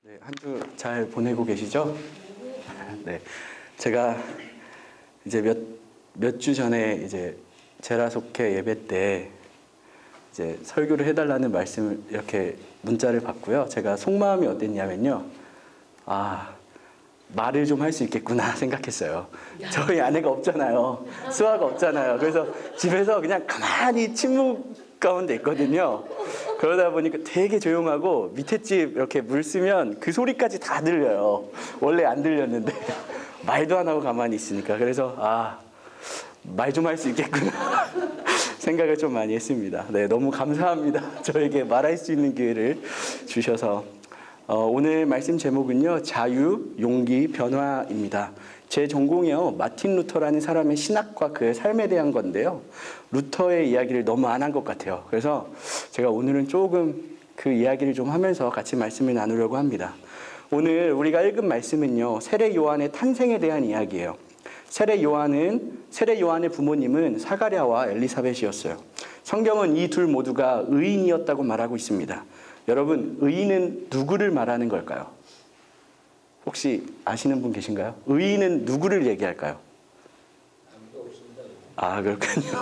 네, 한 주 잘 보내고 계시죠? 네, 제가 이제 몇 주 전에 이제 제라속회 예배 때 이제 설교를 해달라는 말씀을 이렇게 문자를 받고요. 제가 속마음이 어땠냐면요. 말을 좀 할 수 있겠구나 생각했어요. 저희 아내가 없잖아요. 수아가 없잖아요. 그래서 집에서 그냥 가만히 침묵 가운데 있거든요. 그러다 보니까 되게 조용하고 밑에 집 이렇게 물 쓰면 그 소리까지 다 들려요. 원래 안 들렸는데 말도 안 하고 가만히 있으니까. 그래서 말 좀 할 수 있겠구나 생각을 좀 많이 했습니다. 네, 너무 감사합니다. 저에게 말할 수 있는 기회를 주셔서. 오늘 말씀 제목은요, 자유, 용기, 변화입니다. 제 전공이요, 마틴 루터라는 사람의 신학과 그의 삶에 대한 건데요. 루터의 이야기를 너무 안 한 것 같아요. 그래서 제가 오늘은 조금 그 이야기를 좀 하면서 같이 말씀을 나누려고 합니다. 오늘 우리가 읽은 말씀은요, 세례 요한의 탄생에 대한 이야기예요. 세례 요한의 부모님은 사가랴와 엘리사벳이었어요. 성경은 이 둘 모두가 의인이었다고 말하고 있습니다. 여러분, 의인은 누구를 말하는 걸까요? 혹시 아시는 분 계신가요? 의인은 누구를 얘기할까요? 그렇군요.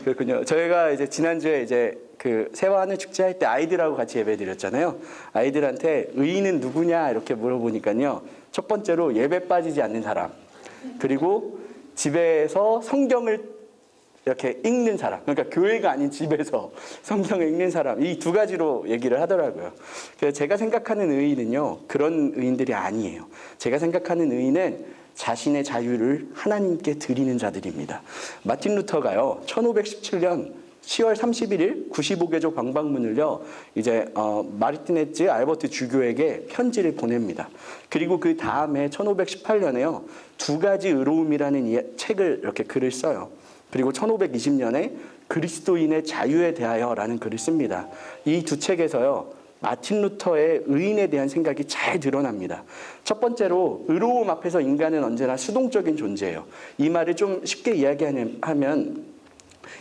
그렇군요. 저희가 이제 지난주에 이제 그 세화하늘 축제할 때 아이들하고 같이 예배 드렸잖아요. 아이들한테 의인은 누구냐 이렇게 물어보니까요. 첫 번째로 예배 빠지지 않는 사람. 그리고 집에서 성경을 이렇게 읽는 사람, 그러니까 교회가 아닌 집에서 성경을 읽는 사람, 이 두 가지로 얘기를 하더라고요. 그래서 제가 생각하는 의인은요, 그런 의인들이 아니에요. 제가 생각하는 의인은 자신의 자유를 하나님께 드리는 자들입니다. 마틴 루터가요, 1517년 10월 31일 95개조 방방문을요, 이제 마르티네즈 알버트 주교에게 편지를 보냅니다. 그리고 그 다음에 1518년에요, 두 가지 의로움이라는 책을 이렇게 글을 써요. 그리고 1520년에 그리스도인의 자유에 대하여라는 글을 씁니다. 이 두 책에서요, 마틴 루터의 의인에 대한 생각이 잘 드러납니다. 첫 번째로, 의로움 앞에서 인간은 언제나 수동적인 존재예요. 이 말을 좀 쉽게 이야기하면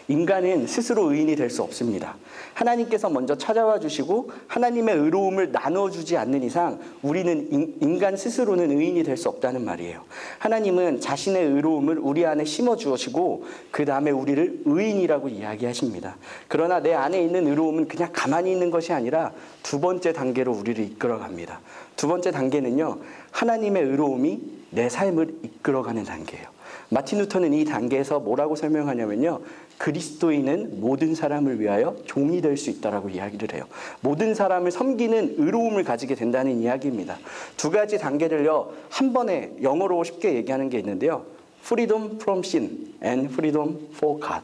인간은 스스로 의인이 될 수 없습니다. 하나님께서 먼저 찾아와 주시고 하나님의 의로움을 나눠주지 않는 이상 우리는 인간 스스로는 의인이 될 수 없다는 말이에요. 하나님은 자신의 의로움을 우리 안에 심어 주시고 그 다음에 우리를 의인이라고 이야기하십니다. 그러나 내 안에 있는 의로움은 그냥 가만히 있는 것이 아니라 두 번째 단계로 우리를 이끌어갑니다. 두 번째 단계는요, 하나님의 의로움이 내 삶을 이끌어가는 단계예요. 마틴 루터는 이 단계에서 뭐라고 설명하냐면요, 그리스도인은 모든 사람을 위하여 종이 될 수 있다라고 이야기를 해요. 모든 사람을 섬기는 의로움을 가지게 된다는 이야기입니다. 두 가지 단계를요, 한 번에 영어로 쉽게 얘기하는 게 있는데요. Freedom from sin and freedom for God.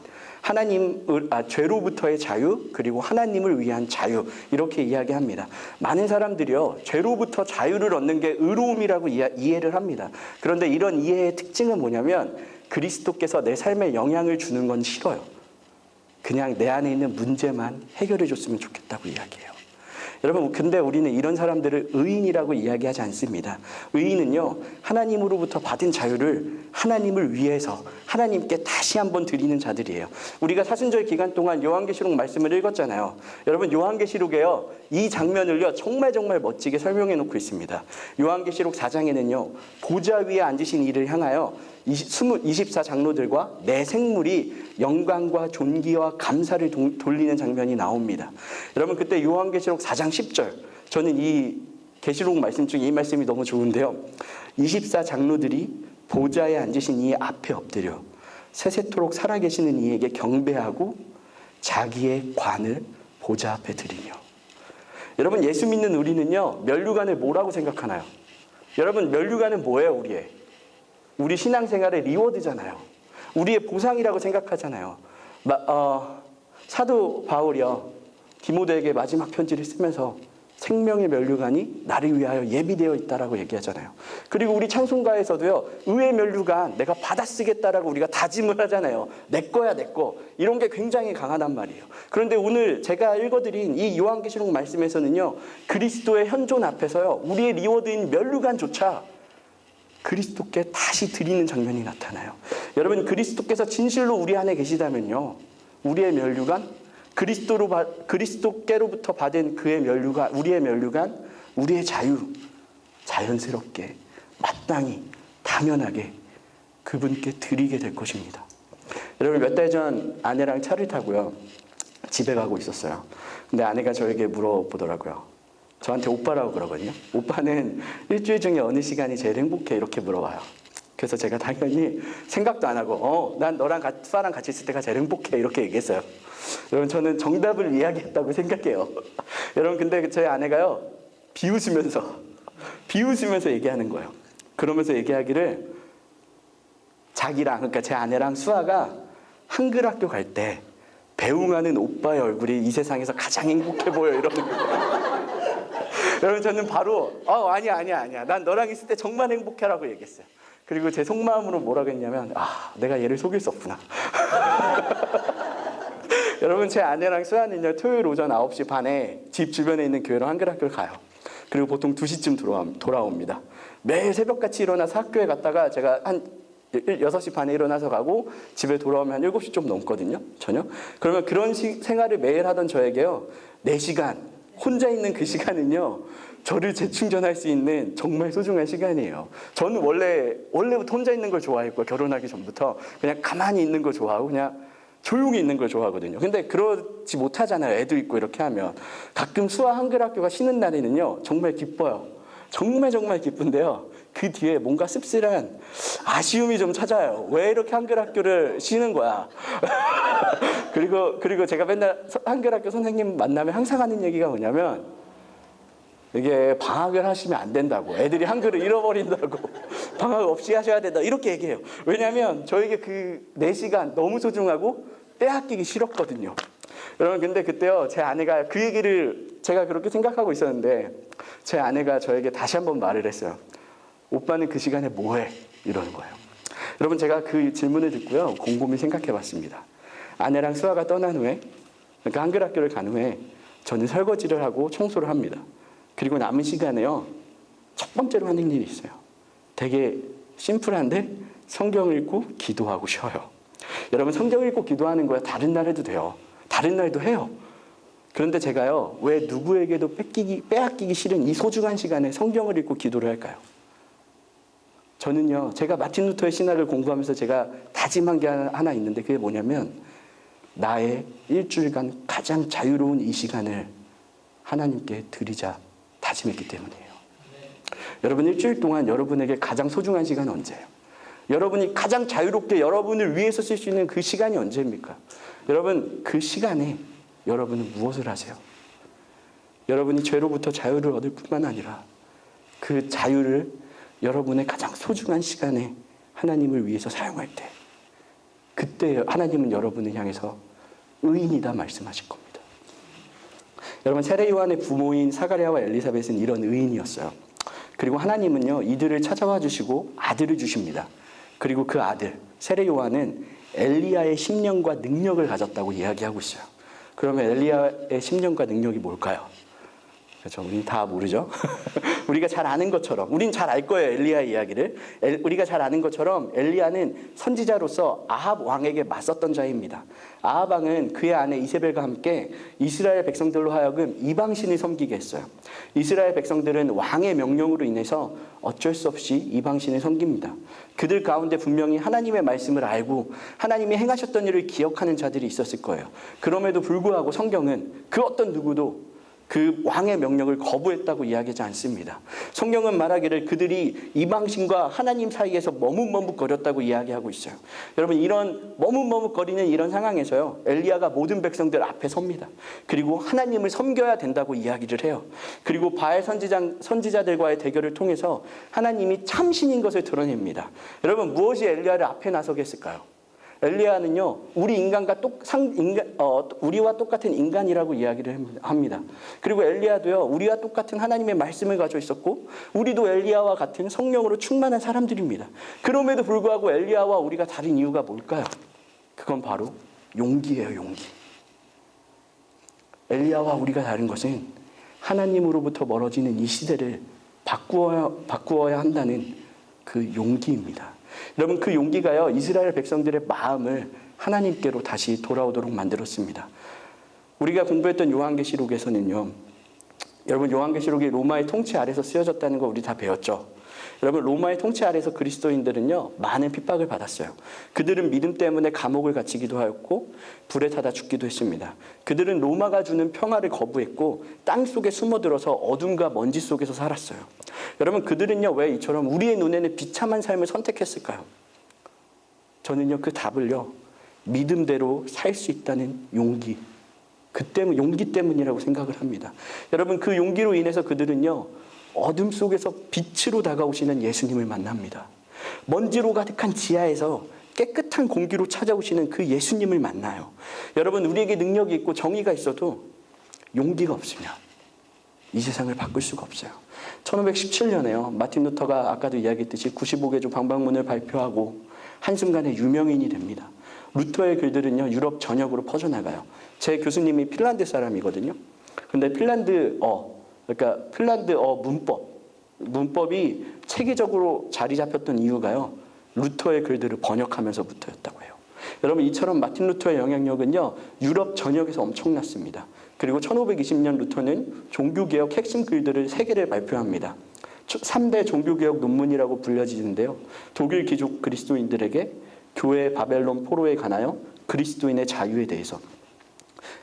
죄로부터의 자유, 그리고 하나님을 위한 자유, 이렇게 이야기합니다. 많은 사람들이요, 죄로부터 자유를 얻는 게 의로움이라고 이해를 합니다. 그런데 이런 이해의 특징은 뭐냐면, 그리스도께서 내 삶에 영향을 주는 건 싫어요. 그냥 내 안에 있는 문제만 해결해 줬으면 좋겠다고 이야기해요. 여러분, 근데 우리는 이런 사람들을 의인이라고 이야기하지 않습니다. 의인은요, 하나님으로부터 받은 자유를 하나님을 위해서 하나님께 다시 한번 드리는 자들이에요. 우리가 사순절 기간 동안 요한계시록 말씀을 읽었잖아요. 여러분, 요한계시록에요, 이 장면을요, 정말 멋지게 설명해 놓고 있습니다. 요한계시록 4장에는요, 보좌 위에 앉으신 이를 향하여 24장로들과 내 생물이 영광과 존귀와 감사를 돌리는 장면이 나옵니다. 여러분, 그때 요한계시록 4장 10절, 저는 이 계시록 말씀 중에 이 말씀이 너무 좋은데요. 24장로들이 보좌에 앉으신 이 앞에 엎드려 세세토록 살아계시는 이에게 경배하고 자기의 관을 보좌 앞에 드리며. 여러분, 예수 믿는 우리는요, 면류관을 뭐라고 생각하나요? 여러분, 면류관은 뭐예요? 우리 신앙생활의 리워드잖아요. 우리의 보상이라고 생각하잖아요. 사도 바울이요, 디모데에게 마지막 편지를 쓰면서 생명의 면류관이 나를 위하여 예비되어 있다라고 얘기하잖아요. 그리고 우리 찬송가에서도요, 의의 면류관 내가 받아 쓰겠다라고 우리가 다짐을 하잖아요. 내 거야, 내 거. 이런 게 굉장히 강하단 말이에요. 그런데 오늘 제가 읽어드린 이 요한계시록 말씀에서는요, 그리스도의 현존 앞에서요, 우리의 리워드인 면류관조차 그리스도께 다시 드리는 장면이 나타나요. 여러분, 그리스도께서 진실로 우리 안에 계시다면요, 우리의 면류관, 그리스도께로부터 받은 그의 면류관, 우리의 면류관, 우리의 자유, 자연스럽게, 마땅히, 당연하게 그분께 드리게 될 것입니다. 여러분, 몇 달 전 아내랑 차를 타고요, 집에 가고 있었어요. 근데 아내가 저에게 물어보더라고요. 저한테 오빠라고 그러거든요. 오빠는 일주일 중에 어느 시간이 제일 행복해? 이렇게 물어봐요. 그래서 제가 당연히 생각도 안 하고 난 너랑 오빠랑 같이 있을 때가 제일 행복해, 이렇게 얘기했어요. 여러분, 저는 정답을 이야기했다고 생각해요. 여러분, 근데 저희 아내가요, 비웃으면서 얘기하는 거예요. 그러면서 얘기하기를, 자기랑, 그러니까 제 아내랑 수아가 한글 학교 갈 때 배웅하는 오빠의 얼굴이 이 세상에서 가장 행복해 보여, 이러는 거예요. 여러분, 저는 바로 아니야 난 너랑 있을 때 정말 행복해라고 얘기했어요. 그리고 제 속마음으로 뭐라고 했냐면, 내가 얘를 속일 수 없구나. 여러분, 제 아내랑 수아는요, 토요일 오전 9시 반에 집 주변에 있는 교회로 한글 학교를 가요. 그리고 보통 2시쯤 돌아옵니다. 매일 새벽같이 일어나서 학교에 갔다가 제가 한 6시 반에 일어나서 가고 집에 돌아오면 한 7시 좀 넘거든요, 저녁. 그러면 그런 생활을 매일 하던 저에게요, 4시간 혼자 있는 그 시간은요, 저를 재충전할 수 있는 정말 소중한 시간이에요. 저는 원래부터 혼자 있는 걸 좋아했고요. 결혼하기 전부터 그냥 가만히 있는 걸 좋아하고 그냥 조용히 있는 걸 좋아하거든요. 근데 그러지 못하잖아요, 애도 있고 이렇게 하면. 가끔 수아 한글 학교가 쉬는 날에는요, 정말 기뻐요. 정말 기쁜데요, 그 뒤에 뭔가 씁쓸한 아쉬움이 좀 찾아요. 왜 이렇게 한글 학교를 쉬는 거야? 그리고 제가 맨날 한글 학교 선생님 만나면 항상 하는 얘기가 뭐냐면, 이게 방학을 하시면 안 된다고, 애들이 한글을 잃어버린다고, 방학 없이 하셔야 된다, 이렇게 얘기해요. 왜냐하면 저에게 그 4시간 너무 소중하고 빼앗기기 싫었거든요. 여러분, 근데 그때요, 제 아내가 그 얘기를, 제가 그렇게 생각하고 있었는데 제 아내가 저에게 다시 한번 말을 했어요. 오빠는 그 시간에 뭐해? 이러는 거예요. 여러분, 제가 그 질문을 듣고요, 곰곰이 생각해 봤습니다. 아내랑 수아가 떠난 후에, 그러니까 한글 학교를 간 후에 저는 설거지를 하고 청소를 합니다. 그리고 남은 시간에요, 첫 번째로 하는 일이 있어요. 되게 심플한데 성경을 읽고 기도하고 쉬어요. 여러분, 성경 읽고 기도하는 거야 다른 날 해도 돼요. 다른 날도 해요. 그런데 제가요, 왜 누구에게도 빼앗기기 싫은 이 소중한 시간에 성경을 읽고 기도를 할까요? 저는요, 제가 마틴 루터의 신학을 공부하면서 제가 다짐한 게 하나 있는데, 그게 뭐냐면, 나의 일주일간 가장 자유로운 이 시간을 하나님께 드리자 다짐했기 때문이에요. 여러분, 일주일 동안 여러분에게 가장 소중한 시간은 언제예요? 여러분이 가장 자유롭게 여러분을 위해서 쓸 수 있는 그 시간이 언제입니까? 여러분, 그 시간에 여러분은 무엇을 하세요? 여러분이 죄로부터 자유를 얻을 뿐만 아니라 그 자유를 여러분의 가장 소중한 시간에 하나님을 위해서 사용할 때, 그때 하나님은 여러분을 향해서 의인이다 말씀하실 겁니다. 여러분, 세례 요한의 부모인 사가랴와 엘리사벳은 이런 의인이었어요. 그리고 하나님은요, 이들을 찾아와 주시고 아들을 주십니다. 그리고 그 아들 세례 요한은 엘리야의 심령과 능력을 가졌다고 이야기하고 있어요. 그러면 엘리야의 심령과 능력이 뭘까요? 그렇죠. 우린 다 모르죠. 우리가 잘 아는 것처럼, 우린 잘 알 거예요, 엘리야의 이야기를. 우리가 잘 아는 것처럼 엘리야는 선지자로서 아합 왕에게 맞섰던 자입니다. 아합 왕은 그의 아내 이세벨과 함께 이스라엘 백성들로 하여금 이방신을 섬기게 했어요. 이스라엘 백성들은 왕의 명령으로 인해서 어쩔 수 없이 이방신을 섬깁니다. 그들 가운데 분명히 하나님의 말씀을 알고 하나님이 행하셨던 일을 기억하는 자들이 있었을 거예요. 그럼에도 불구하고 성경은 그 어떤 누구도 그 왕의 명령을 거부했다고 이야기하지 않습니다. 성경은 말하기를 그들이 이방신과 하나님 사이에서 머뭇머뭇거렸다고 이야기하고 있어요. 여러분, 이런 머뭇머뭇거리는 이런 상황에서요, 엘리야가 모든 백성들 앞에 섭니다. 그리고 하나님을 섬겨야 된다고 이야기를 해요. 그리고 바알 선지자들과의 대결을 통해서 하나님이 참신인 것을 드러냅니다. 여러분, 무엇이 엘리야를 앞에 나서게 했을까요? 엘리야는요, 우리와 똑같은 인간이라고 이야기를 합니다. 그리고 엘리야도요, 우리와 똑같은 하나님의 말씀을 가지고 있었고, 우리도 엘리야와 같은 성령으로 충만한 사람들입니다. 그럼에도 불구하고 엘리야와 우리가 다른 이유가 뭘까요? 그건 바로 용기예요, 용기. 엘리야와 우리가 다른 것은 하나님으로부터 멀어지는 이 시대를 바꾸어야 한다는 그 용기입니다. 여러분, 그 용기가요, 이스라엘 백성들의 마음을 하나님께로 다시 돌아오도록 만들었습니다. 우리가 공부했던 요한계시록에서는요, 여러분 요한계시록이 로마의 통치 아래서 쓰여졌다는 거 우리 다 배웠죠. 여러분 로마의 통치 아래서 그리스도인들은요 많은 핍박을 받았어요. 그들은 믿음 때문에 감옥을 갇히기도 하였고 불에 타다 죽기도 했습니다. 그들은 로마가 주는 평화를 거부했고 땅 속에 숨어들어서 어둠과 먼지 속에서 살았어요. 여러분 그들은요 왜 이처럼 우리의 눈에는 비참한 삶을 선택했을까요? 저는요 그 답을요 믿음대로 살 수 있다는 용기, 용기 때문이라고 생각을 합니다. 여러분 그 용기로 인해서 그들은요 어둠 속에서 빛으로 다가오시는 예수님을 만납니다. 먼지로 가득한 지하에서 깨끗한 공기로 찾아오시는 그 예수님을 만나요. 여러분 우리에게 능력이 있고 정의가 있어도 용기가 없으면 이 세상을 바꿀 수가 없어요. 1517년에요 마틴 루터가 아까도 이야기했듯이 95개조 방방문을 발표하고 한순간에 유명인이 됩니다. 루터의 글들은요 유럽 전역으로 퍼져나가요. 제 교수님이 핀란드 사람이거든요. 근데 핀란드어 문법이 체계적으로 자리 잡혔던 이유가요 루터의 글들을 번역하면서부터였다고 해요. 여러분 이처럼 마틴 루터의 영향력은요 유럽 전역에서 엄청났습니다. 그리고 1520년 루터는 종교개혁 핵심 글들을 3개를 발표합니다. 3대 종교개혁 논문이라고 불려지는데요. 독일 기족 그리스도인들에게 교회 바벨론 포로에 관하여 그리스도인의 자유에 대해서.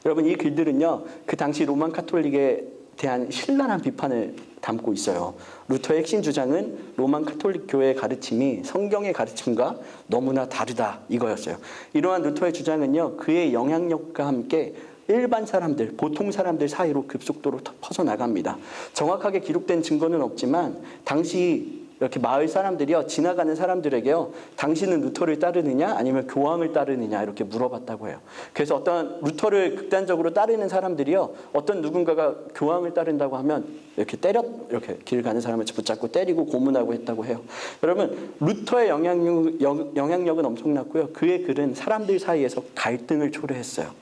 여러분 이 글들은요 그 당시 로만 카톨릭에 대한 신랄한 비판을 담고 있어요. 루터의 핵심 주장은 로만 카톨릭 교회의 가르침이 성경의 가르침과 너무나 다르다 이거였어요. 이러한 루터의 주장은요 그의 영향력과 함께 일반 사람들, 보통 사람들 사이로 급속도로 퍼져나갑니다. 정확하게 기록된 증거는 없지만 당시 이렇게 마을 사람들이요 지나가는 사람들에게요 당신은 루터를 따르느냐 아니면 교황을 따르느냐 이렇게 물어봤다고 해요. 그래서 어떤 루터를 극단적으로 따르는 사람들이요 어떤 누군가가 교황을 따른다고 하면 이렇게 이렇게 길 가는 사람을 붙잡고 때리고 고문하고 했다고 해요. 여러분 루터의 영향력은 엄청났고요 그의 글은 사람들 사이에서 갈등을 초래했어요.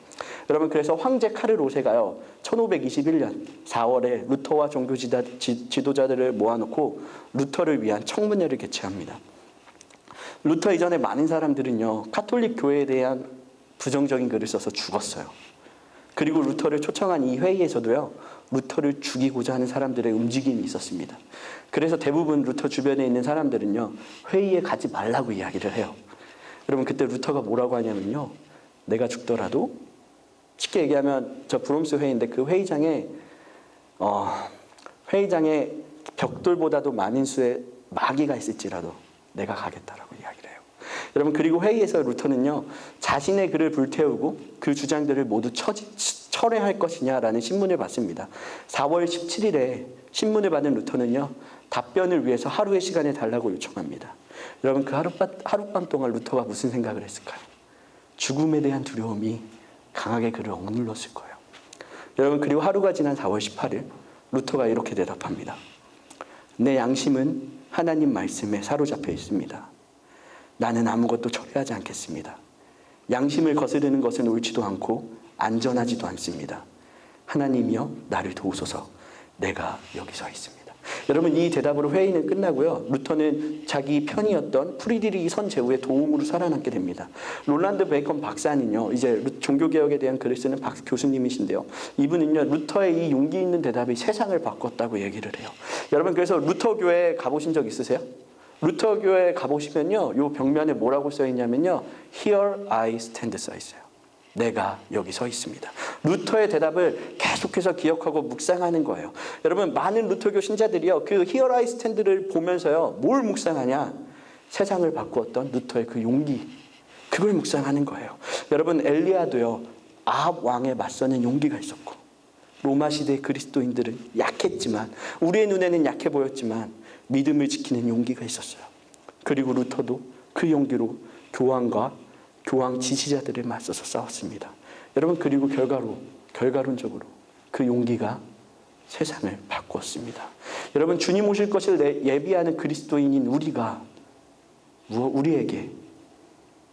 여러분 그래서 황제 카를 5세가요 1521년 4월에 루터와 종교 지도자들을 모아놓고 루터를 위한 청문회를 개최합니다. 루터 이전에 많은 사람들은요 카톨릭 교회에 대한 부정적인 글을 써서 죽었어요. 그리고 루터를 초청한 이 회의에서도요 루터를 죽이고자 하는 사람들의 움직임이 있었습니다. 그래서 대부분 루터 주변에 있는 사람들은요 회의에 가지 말라고 이야기를 해요. 여러분 그때 루터가 뭐라고 하냐면요 내가 죽더라도 쉽게 얘기하면 저 브롬스 회의인데 그 회의장에 벽돌보다도 많은 수의 마귀가 있을지라도 내가 가겠다라고 이야기를 해요. 여러분 그리고 회의에서 루터는요 자신의 글을 불태우고 그 주장들을 모두 철회할 것이냐라는 신문을 받습니다. 4월 17일에 신문을 받은 루터는요 답변을 위해서 하루의 시간을 달라고 요청합니다. 여러분 그 하룻밤 동안 루터가 무슨 생각을 했을까요? 죽음에 대한 두려움이 강하게 그를 억눌렀을 거예요. 여러분 그리고 하루가 지난 4월 18일 루터가 이렇게 대답합니다. 내 양심은 하나님 말씀에 사로잡혀 있습니다. 나는 아무것도 철회하지 않겠습니다. 양심을 거스르는 것은 옳지도 않고 안전하지도 않습니다. 하나님이여 나를 도우소서. 내가 여기 서 있습니다. 여러분 이 대답으로 회의는 끝나고요. 루터는 자기 편이었던 프리드리히 선제후의 도움으로 살아남게 됩니다. 롤란드 베이컨 박사는요. 이제 종교개혁에 대한 글을 쓰는 교수님이신데요. 이분은요. 루터의 이 용기 있는 대답이 세상을 바꿨다고 얘기를 해요. 여러분 그래서 루터 교회 가보신 적 있으세요? 루터 교회 가보시면요. 요 벽면에 뭐라고 써 있냐면요. Here I stand 써 있어요. 내가 여기 서 있습니다. 루터의 대답을 계속해서 기억하고 묵상하는 거예요. 여러분 많은 루터교 신자들이요. 그 Here I stand를 보면서요. 뭘 묵상하냐? 세상을 바꾸었던 루터의 그 용기. 그걸 묵상하는 거예요. 여러분 엘리야도요. 아합 왕에 맞서는 용기가 있었고 로마 시대의 그리스도인들은 약했지만 우리의 눈에는 약해 보였지만 믿음을 지키는 용기가 있었어요. 그리고 루터도 그 용기로 교황과 교황 지지자들을 맞서서 싸웠습니다. 여러분 그리고 결과론적으로 그 용기가 세상을 바꾸었습니다. 여러분 주님 오실 것을 예비하는 그리스도인인 우리에게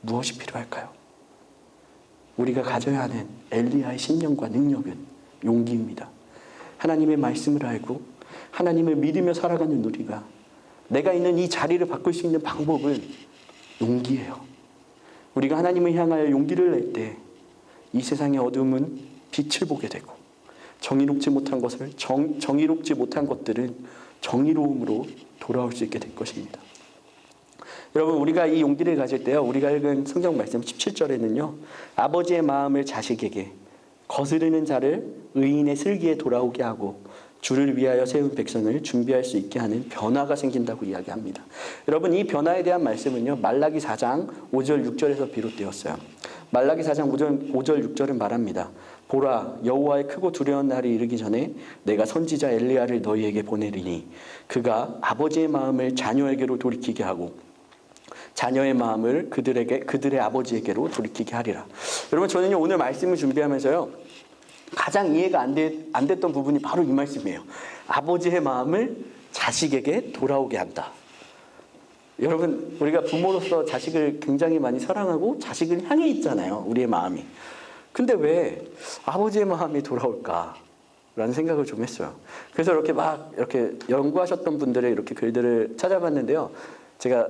무엇이 필요할까요? 우리가 가져야 하는 엘리야의 신념과 능력은 용기입니다. 하나님의 말씀을 알고 하나님을 믿으며 살아가는 우리가 내가 있는 이 자리를 바꿀 수 있는 방법은 용기예요. 우리가 하나님을 향하여 용기를 낼 때 이 세상의 어둠은 빛을 보게 되고 정의롭지 못한 것을 정의롭지 못한 것들은 정의로움으로 돌아올 수 있게 될 것입니다. 여러분, 우리가 이 용기를 가질 때요, 우리가 읽은 성경 말씀 17절에는요, 아버지의 마음을 자식에게, 거스르는 자를 의인의 슬기에 돌아오게 하고 주를 위하여 세운 백성을 준비할 수 있게 하는 변화가 생긴다고 이야기합니다. 여러분, 이 변화에 대한 말씀은요, 말라기 4장 5절 6절에서 비롯되었어요. 말라기 4장 5절 6절은 말합니다. 보라, 여호와의 크고 두려운 날이 이르기 전에 내가 선지자 엘리야를 너희에게 보내리니 그가 아버지의 마음을 자녀에게로 돌이키게 하고 자녀의 마음을 그들의 아버지에게로 돌이키게 하리라. 여러분, 저는요, 오늘 말씀을 준비하면서요, 가장 이해가 안 됐던 부분이 바로 이 말씀이에요. 아버지의 마음을 자식에게 돌아오게 한다. 여러분, 우리가 부모로서 자식을 굉장히 많이 사랑하고 자식을 향해 있잖아요, 우리의 마음이. 근데 왜 아버지의 마음이 돌아올까? 라는 생각을 좀 했어요. 그래서 이렇게 연구하셨던 분들의 이렇게 글들을 찾아봤는데요. 제가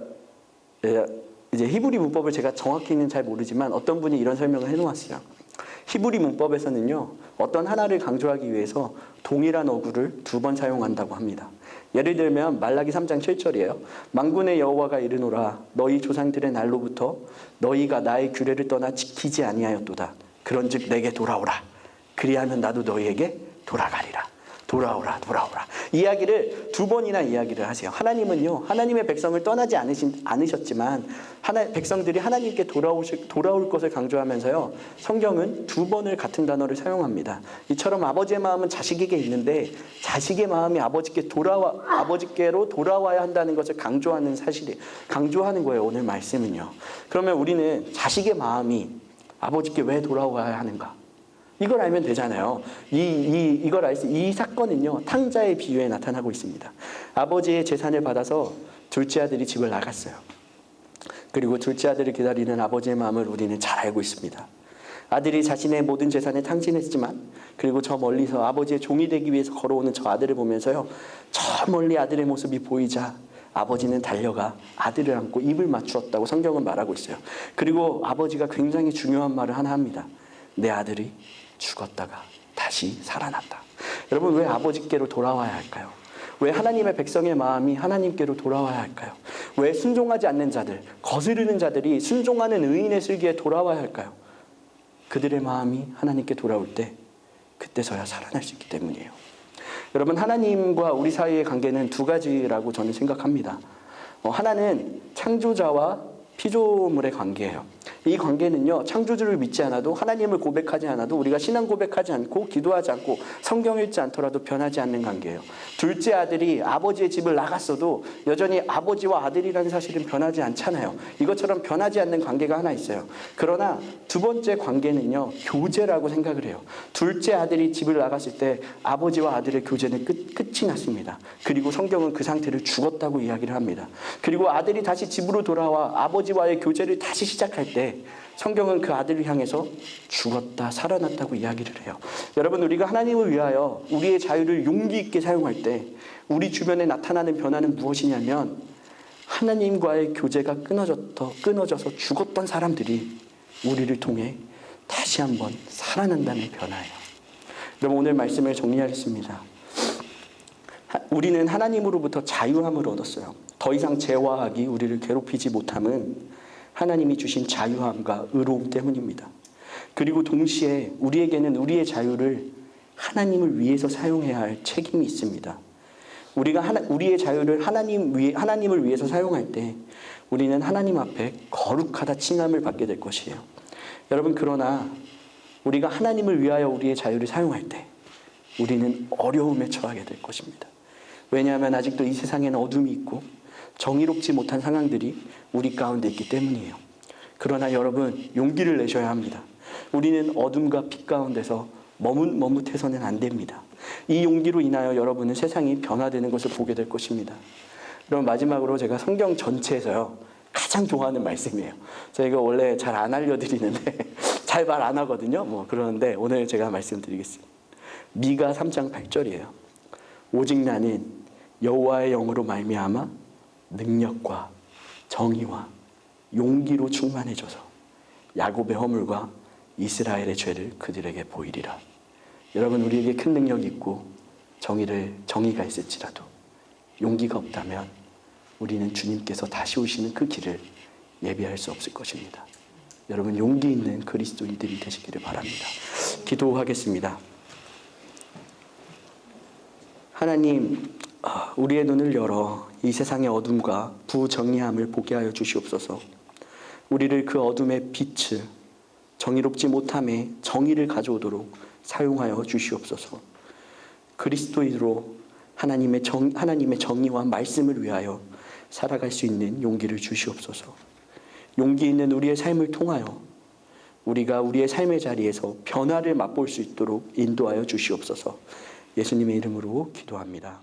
이제 히브리 문법을 제가 정확히는 잘 모르지만 어떤 분이 이런 설명을 해놓았어요. 히브리 문법에서는요, 어떤 하나를 강조하기 위해서 동일한 어구를 2번 사용한다고 합니다. 예를 들면 말라기 3장 7절이에요. 만군의 여호와가 이르노라, 너희 조상들의 날로부터 너희가 나의 규례를 떠나 지키지 아니하였도다. 그런즉 내게 돌아오라. 그리하면 나도 너희에게 돌아가리라. 돌아오라, 돌아오라. 이야기를 2번이나 이야기를 하세요. 하나님은요, 하나님의 백성을 떠나지 않으셨지만 백성들이 하나님께 돌아올 것을 강조하면서요, 성경은 2번을 같은 단어를 사용합니다. 이처럼 아버지의 마음은 자식에게 있는데 자식의 마음이 아버지께로 돌아와야 한다는 것을 강조하는 거예요, 오늘 말씀은요. 그러면 우리는 자식의 마음이 아버지께 왜 돌아와야 하는가? 이걸 알면 되잖아요. 이 사건은요, 탕자의 비유에 나타나고 있습니다. 아버지의 재산을 받아서 둘째 아들이 집을 나갔어요. 그리고 둘째 아들을 기다리는 아버지의 마음을 우리는 잘 알고 있습니다. 아들이 자신의 모든 재산을 탕진했지만, 그리고 저 멀리서 아버지의 종이 되기 위해서 걸어오는 저 아들을 보면서요, 저 멀리 아들의 모습이 보이자 아버지는 달려가 아들을 안고 입을 맞추었다고 성경은 말하고 있어요. 그리고 아버지가 굉장히 중요한 말을 하나 합니다. 내 아들이 죽었다가 다시 살아났다. 여러분, 왜 아버지께로 돌아와야 할까요? 왜 하나님의 백성의 마음이 하나님께로 돌아와야 할까요? 왜 순종하지 않는 자들, 거스르는 자들이 순종하는 의인의 슬기에 돌아와야 할까요? 그들의 마음이 하나님께 돌아올 때 그때서야 살아날 수 있기 때문이에요. 여러분, 하나님과 우리 사이의 관계는 2가지라고 저는 생각합니다. 하나는 창조자와 피조물의 관계예요. 이 관계는요, 창조주를 믿지 않아도, 하나님을 고백하지 않아도, 우리가 신앙 고백하지 않고 기도하지 않고 성경 읽지 않더라도 변하지 않는 관계예요. 둘째 아들이 아버지의 집을 나갔어도 여전히 아버지와 아들이라는 사실은 변하지 않잖아요. 이것처럼 변하지 않는 관계가 하나 있어요. 그러나 2번째 관계는요, 교제라고 생각을 해요. 둘째 아들이 집을 나갔을 때 아버지와 아들의 교제는 끝이 났습니다. 그리고 성경은 그 상태를 죽었다고 이야기를 합니다. 그리고 아들이 다시 집으로 돌아와 아버지와의 교제를 다시 시작할 때 성경은 그 아들을 향해서 죽었다 살아났다고 이야기를 해요. 여러분, 우리가 하나님을 위하여 우리의 자유를 용기 있게 사용할 때 우리 주변에 나타나는 변화는 무엇이냐면, 하나님과의 교제가 끊어져서 죽었던 사람들이 우리를 통해 다시 한번 살아난다는 변화예요. 여러분, 오늘 말씀을 정리하겠습니다. 우리는 하나님으로부터 자유함을 얻었어요. 더 이상 죄와 악이 우리를 괴롭히지 못함은 하나님이 주신 자유함과 의로움 때문입니다. 그리고 동시에 우리에게는 우리의 자유를 하나님을 위해서 사용해야 할 책임이 있습니다. 우리가 우리의 자유를 하나님을 위해서 사용할 때 우리는 하나님 앞에 거룩하다 칭함을 받게 될 것이에요. 여러분, 그러나 우리가 하나님을 위하여 우리의 자유를 사용할 때 우리는 어려움에 처하게 될 것입니다. 왜냐하면 아직도 이 세상에는 어둠이 있고 정의롭지 못한 상황들이 우리 가운데 있기 때문이에요. 그러나 여러분, 용기를 내셔야 합니다. 우리는 어둠과 빛 가운데서 머뭇해서는 안 됩니다. 이 용기로 인하여 여러분은 세상이 변화되는 것을 보게 될 것입니다. 그럼 마지막으로 제가 성경 전체에서요, 가장 좋아하는 말씀이에요. 저희가 원래 잘 안 알려드리는데 잘 말 안 하거든요. 그러는데 오늘 제가 말씀드리겠습니다. 미가 3장 8절이에요. 오직 나는 여호와의 영으로 말미암아 능력과 정의와 용기로 충만해져서 야곱의 허물과 이스라엘의 죄를 그들에게 보이리라. 여러분, 우리에게 큰 능력이 있고 정의가 있을지라도 용기가 없다면 우리는 주님께서 다시 오시는 그 길을 예비할 수 없을 것입니다. 여러분, 용기 있는 그리스도인들이 되시기를 바랍니다. 기도하겠습니다. 하나님, 우리의 눈을 열어 이 세상의 어둠과 부정의함을 보게 하여 주시옵소서. 우리를 그 어둠의 빛을 정의롭지 못함에 정의를 가져오도록 사용하여 주시옵소서. 그리스도인으로 하나님의 정의와 말씀을 위하여 살아갈 수 있는 용기를 주시옵소서. 용기 있는 우리의 삶을 통하여 우리가 우리의 삶의 자리에서 변화를 맛볼 수 있도록 인도하여 주시옵소서. 예수님의 이름으로 기도합니다.